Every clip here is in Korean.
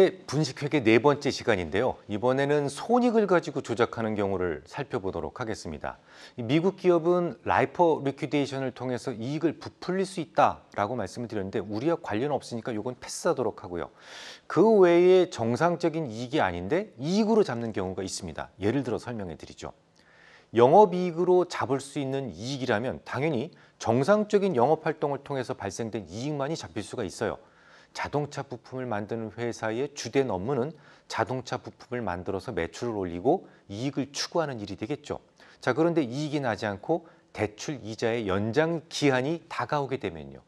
이제 분식회계 네 번째 시간인데요. 이번에는 손익을 가지고 조작하는 경우를 살펴보도록 하겠습니다. 미국 기업은 라이퍼 리퀴데이션을 통해서 이익을 부풀릴 수 있다라고 말씀을 드렸는데 우리와 관련 없으니까 이건 패스하도록 하고요. 그 외에 정상적인 이익이 아닌데 이익으로 잡는 경우가 있습니다. 예를 들어 설명해 드리죠. 영업이익으로 잡을 수 있는 이익이라면 당연히 정상적인 영업활동을 통해서 발생된 이익만이 잡힐 수가 있어요. 자동차 부품을 만드는 회사의 주된 업무는 자동차 부품을 만들어서 매출을 올리고 이익을 추구하는 일이 되겠죠. 자, 그런데 이익이 나지 않고 대출 이자의 연장 기한이 다가오게 되면요.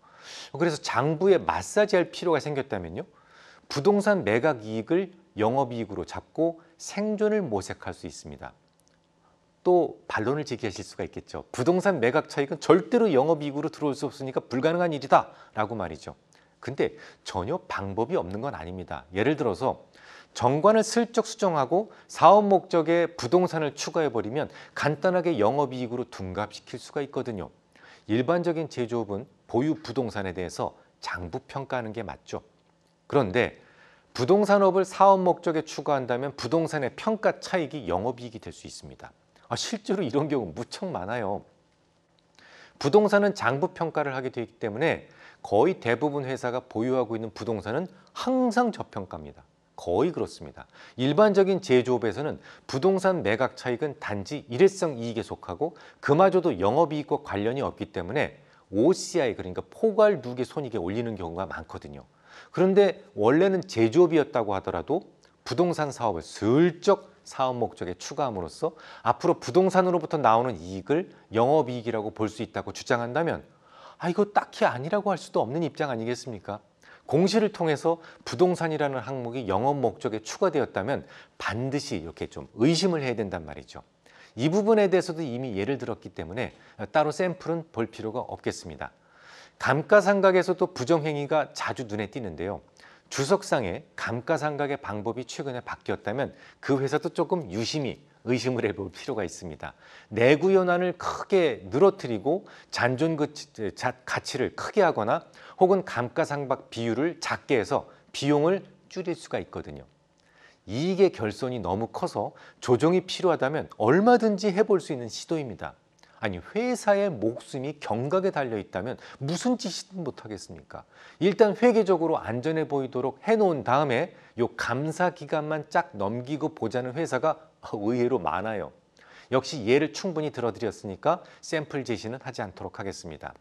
그래서 장부에 마사지할 필요가 생겼다면요. 부동산 매각 이익을 영업이익으로 잡고 생존을 모색할 수 있습니다. 또 반론을 제기하실 수가 있겠죠. 부동산 매각 차익은 절대로 영업이익으로 들어올 수 없으니까 불가능한 일이다 라고 말이죠. 근데 전혀 방법이 없는 건 아닙니다. 예를 들어서 정관을 슬쩍 수정하고 사업 목적에 부동산을 추가해버리면 간단하게 영업이익으로 둔갑시킬 수가 있거든요. 일반적인 제조업은 보유 부동산에 대해서 장부평가하는 게 맞죠. 그런데 부동산업을 사업 목적에 추가한다면 부동산의 평가 차익이 영업이익이 될 수 있습니다. 실제로 이런 경우 무척 많아요. 부동산은 장부평가를 하게 되기 때문에 거의 대부분 회사가 보유하고 있는 부동산은 항상 저평가입니다. 거의 그렇습니다. 일반적인 제조업에서는 부동산 매각 차익은 단지 일회성 이익에 속하고 그마저도 영업이익과 관련이 없기 때문에 OCI, 그러니까 포괄 누계 손익에 올리는 경우가 많거든요. 그런데 원래는 제조업이었다고 하더라도 부동산 사업을 슬쩍 사업 목적에 추가함으로써 앞으로 부동산으로부터 나오는 이익을 영업이익이라고 볼 수 있다고 주장한다면 이거 딱히 아니라고 할 수도 없는 입장 아니겠습니까? 공시를 통해서 부동산이라는 항목이 영업 목적에 추가되었다면 반드시 이렇게 좀 의심을 해야 된단 말이죠. 이 부분에 대해서도 이미 예를 들었기 때문에 따로 샘플은 볼 필요가 없겠습니다. 감가상각에서도 부정행위가 자주 눈에 띄는데요. 주석상의 감가상각의 방법이 최근에 바뀌었다면 그 회사도 조금 유심히 의심을 해볼 필요가 있습니다. 내구 연한을 크게 늘어뜨리고 잔존 가치를 크게 하거나 혹은 감가상각 비율을 작게 해서 비용을 줄일 수가 있거든요. 이익의 결손이 너무 커서 조정이 필요하다면 얼마든지 해볼 수 있는 시도입니다. 아니, 회사의 목숨이 경각에 달려 있다면 무슨 짓이든 못하겠습니까? 일단 회계적으로 안전해 보이도록 해놓은 다음에 요 감사 기간만 쫙 넘기고 보자는 회사가 의외로 많아요. 역시 예를 충분히 들어드렸으니까 샘플 제시는 하지 않도록 하겠습니다.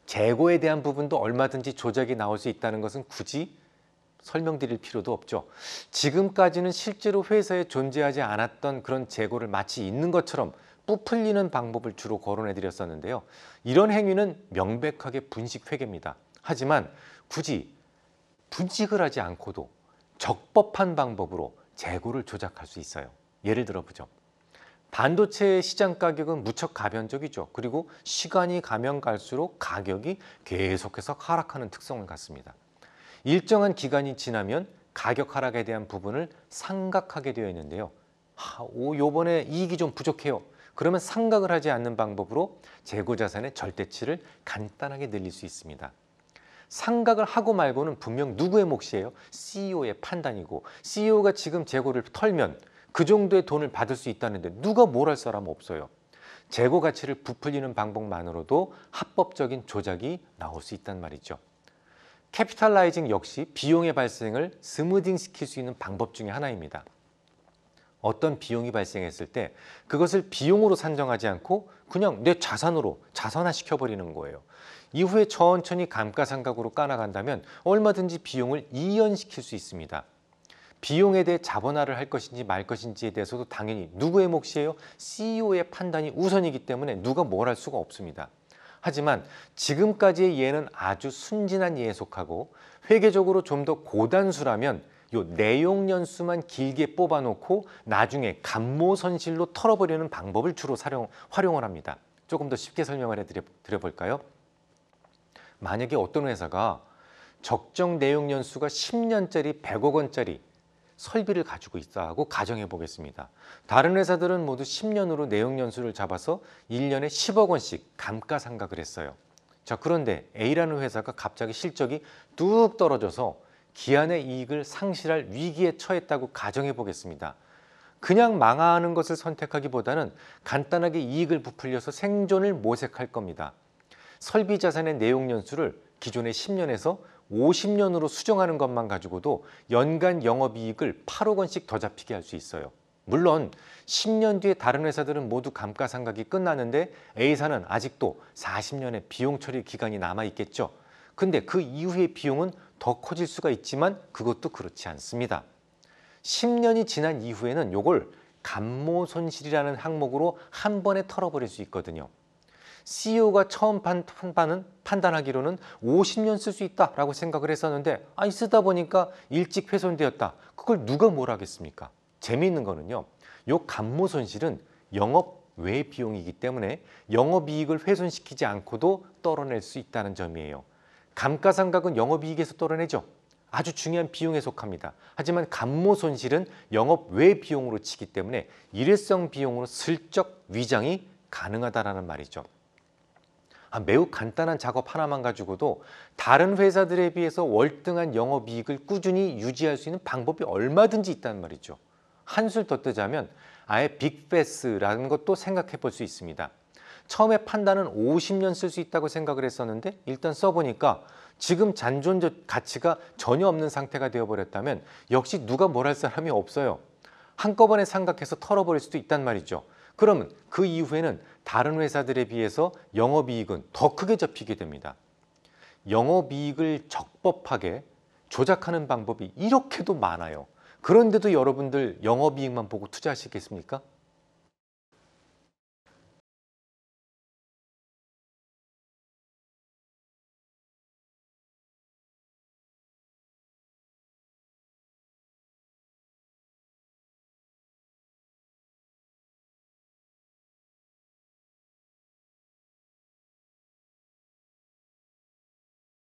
재고에 대한 부분도 얼마든지 조작이 나올 수 있다는 것은 굳이 설명드릴 필요도 없죠. 지금까지는 실제로 회사에 존재하지 않았던 그런 재고를 마치 있는 것처럼 부풀리는 방법을 주로 거론해 드렸었는데요. 이런 행위는 명백하게 분식회계입니다. 하지만 굳이 분식을 하지 않고도 적법한 방법으로 재고를 조작할 수 있어요. 예를 들어보죠. 반도체 시장 가격은 무척 가변적이죠. 그리고 시간이 가면 갈수록 가격이 계속해서 하락하는 특성을 갖습니다. 일정한 기간이 지나면 가격 하락에 대한 부분을 상각하게 되어 있는데요. 요번에 이익이 좀 부족해요. 그러면 상각을 하지 않는 방법으로 재고자산의 절대치를 간단하게 늘릴 수 있습니다. 상각을 하고 말고는 분명 누구의 몫이에요? CEO의 판단이고 CEO가 지금 재고를 털면 그 정도의 돈을 받을 수 있다는데 누가 뭘 할 사람 없어요. 재고 가치를 부풀리는 방법만으로도 합법적인 조작이 나올 수 있단 말이죠. 캐피탈라이징 역시 비용의 발생을 스무딩 시킬 수 있는 방법 중에 하나입니다. 어떤 비용이 발생했을 때 그것을 비용으로 산정하지 않고 그냥 내 자산으로 자산화 시켜버리는 거예요. 이후에 천천히 감가상각으로 까나간다면 얼마든지 비용을 이연시킬 수 있습니다. 비용에 대해 자본화를 할 것인지 말 것인지에 대해서도 당연히 누구의 몫이에요? CEO의 판단이 우선이기 때문에 누가 뭘 할 수가 없습니다. 하지만 지금까지의 예는 아주 순진한 예에 속하고 회계적으로 좀 더 고단수라면 요 내용 연수만 길게 뽑아놓고 나중에 감모선실로 털어버리는 방법을 주로 활용을 합니다. 조금 더 쉽게 설명을 해드려볼까요? 만약에 어떤 회사가 적정 내용 연수가 10년짜리 100억 원짜리 설비를 가지고 있다고 가정해 보겠습니다. 다른 회사들은 모두 10년으로 내용 연수를 잡아서 1년에 10억 원씩 감가상각을 했어요. 자, 그런데 A라는 회사가 갑자기 실적이 뚝 떨어져서 기한의 이익을 상실할 위기에 처했다고 가정해 보겠습니다. 그냥 망하는 것을 선택하기보다는 간단하게 이익을 부풀려서 생존을 모색할 겁니다. 설비 자산의 내용 연수를 기존의 10년에서 50년으로 수정하는 것만 가지고도 연간 영업이익을 8억 원씩 더 잡히게 할 수 있어요. 물론 10년 뒤에 다른 회사들은 모두 감가상각이 끝나는데 A사는 아직도 40년의 비용 처리 기간이 남아 있겠죠. 근데 그 이후의 비용은 더 커질 수가 있지만 그것도 그렇지 않습니다. 10년이 지난 이후에는 이걸 감모손실이라는 항목으로 한 번에 털어버릴 수 있거든요. CEO가 처음 판단하기로는 50년 쓸 수 있다라고 생각을 했었는데 쓰다 보니까 일찍 훼손되었다. 그걸 누가 뭘 하겠습니까? 재미있는 거는요. 요 감모손실은 영업 외 비용이기 때문에 영업이익을 훼손시키지 않고도 떨어낼 수 있다는 점이에요. 감가상각은 영업이익에서 떨어내죠. 아주 중요한 비용에 속합니다. 하지만 감모손실은 영업 외 비용으로 치기 때문에 일회성 비용으로 슬쩍 위장이 가능하다는 말이죠. 매우 간단한 작업 하나만 가지고도 다른 회사들에 비해서 월등한 영업이익을 꾸준히 유지할 수 있는 방법이 얼마든지 있다는 말이죠. 한술 더 뜨자면 아예 빅패스라는 것도 생각해 볼 수 있습니다. 처음에 판단은 50년 쓸 수 있다고 생각을 했었는데 일단 써보니까 지금 잔존 가치가 전혀 없는 상태가 되어버렸다면 역시 누가 뭘 할 사람이 없어요. 한꺼번에 생각해서 털어버릴 수도 있단 말이죠. 그러면 그 이후에는 다른 회사들에 비해서 영업이익은 더 크게 잡히게 됩니다. 영업이익을 적법하게 조작하는 방법이 이렇게도 많아요. 그런데도 여러분들 영업이익만 보고 투자하시겠습니까?